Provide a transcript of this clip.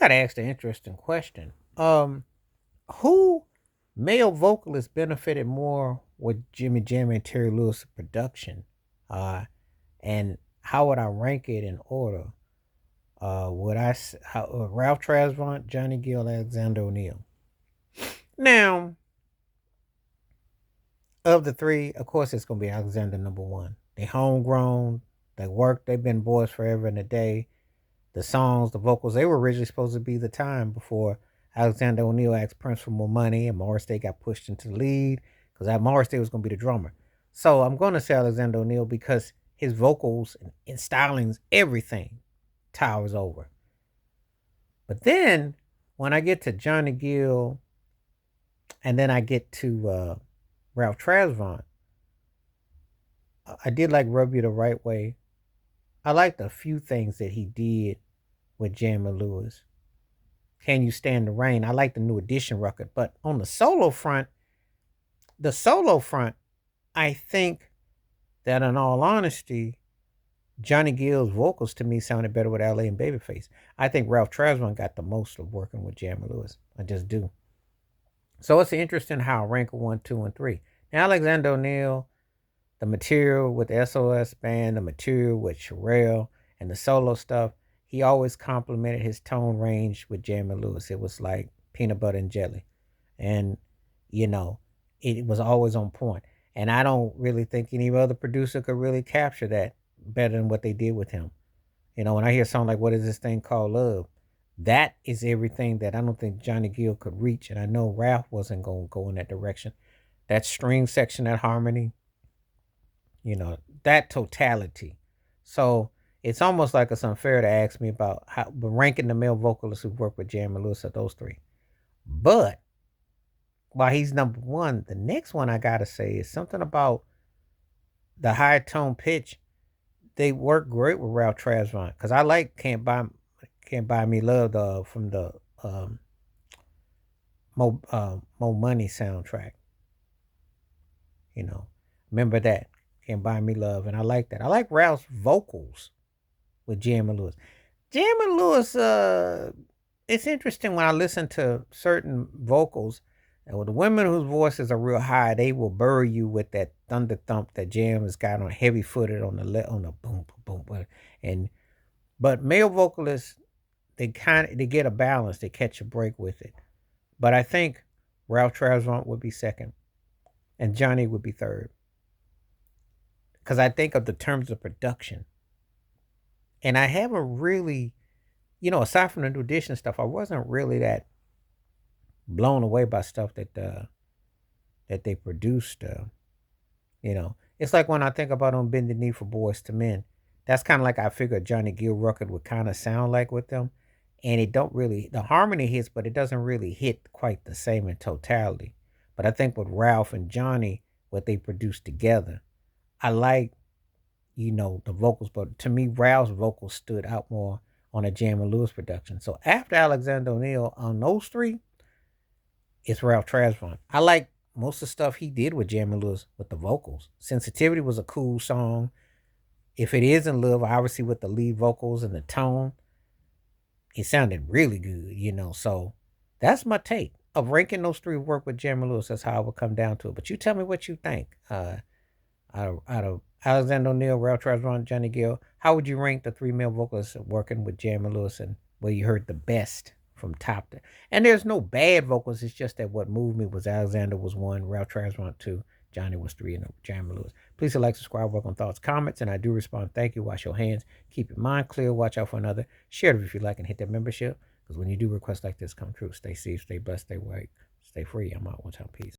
gotta ask the interesting question. Who male vocalists benefited more with Jimmy Jam and Terry Lewis production? And how would I rank it in order? Ralph Tresvant, Johnny Gill, Alexander O'Neill? Now, of the three, of course, it's gonna be Alexander number one. They homegrown. They work. They've been boys forever and a day. The songs, the vocals, they were originally supposed to be the time before Alexander O'Neill asked Prince for more money and Morris Day got pushed into the lead because that Morris Day was going to be the drummer. So I'm going to say Alexander O'Neill because his vocals and stylings, everything towers over. But then when I get to Johnny Gill and then I get to Ralph Tresvant, I did like Rub You the Right Way. I liked a few things that he did with Jamie Lewis. Can You Stand the Rain? I like the New Edition record. But on the solo front, I think that in all honesty, Johnny Gill's vocals to me sounded better with LA and Babyface. I think Ralph Tresvant got the most of working with Jamie Lewis. I just do. So it's interesting how I rank 1, 2, and 3. Now Alexander O'Neill, the material with the SOS band, the material with Sherelle, and the solo stuff, he always complimented his tone range with Jamie Lewis. It was like peanut butter and jelly. And, you know, it was always on point. And I don't really think any other producer could really capture that better than what they did with him. You know, when I hear a song like What Is This Thing Called Love, that is everything that I don't think Johnny Gill could reach. And I know Ralph wasn't going to go in that direction. That string section, that harmony, that totality. So it's almost like it's unfair to ask me about ranking the male vocalists who work with Jamie Lewis of those three. But while he's number one, the next one I gotta say is something about the high tone pitch. They work great with Ralph Tresvant because I like Can't Buy Me Love from the Mo Money soundtrack. Remember that Can't Buy Me Love, and I like that. I like Ralph's vocals with Jamie Lewis. Jamie Lewis, it's interesting when I listen to certain vocals. And with the women whose voices are real high, they will bury you with that thunder thump that Jam has got on heavy footed on the boom boom boom. But male vocalists, they get a balance, they catch a break with it. But I think Ralph Tresvant would be second, and Johnny would be third. Because I think of the terms of production. And I haven't really, aside from the new edition stuff, I wasn't really that blown away by stuff that they produced. It's like when I think about On Bend the Knee for Boys to Men. That's kind of like I figured Johnny Gill record would kind of sound like with them. And it don't really, the harmony hits, but it doesn't really hit quite the same in totality. But I think with Ralph and Johnny, what they produced together, I like, the vocals, but to me, Ralph's vocals stood out more on a Jamie Lewis production. So after Alexander O'Neill on those three, it's Ralph Tresvant. I like most of the stuff he did with Jamie Lewis with the vocals. Sensitivity was a cool song. If It Is in Love, obviously with the lead vocals and the tone, it sounded really good, So that's my take of ranking those three work with Jamie Lewis. That's how I would come down to it. But you tell me what you think. Out of Alexander O'Neill, Ralph Tresvant, Johnny Gill, how would you rank the three male vocalists working with Jamie Lewis and where you heard the best from top to? And there's no bad vocals. It's just that what moved me was Alexander was 1, Ralph Tresvant 2, Johnny was 3, and Jamie Lewis. Please like, subscribe, work on thoughts, comments, and I do respond. Thank you. Wash your hands. Keep your mind clear. Watch out for another. Share it if you like and hit that membership because when you do requests like this come true, stay safe, stay blessed, stay white, stay free. I'm out. One time. Peace.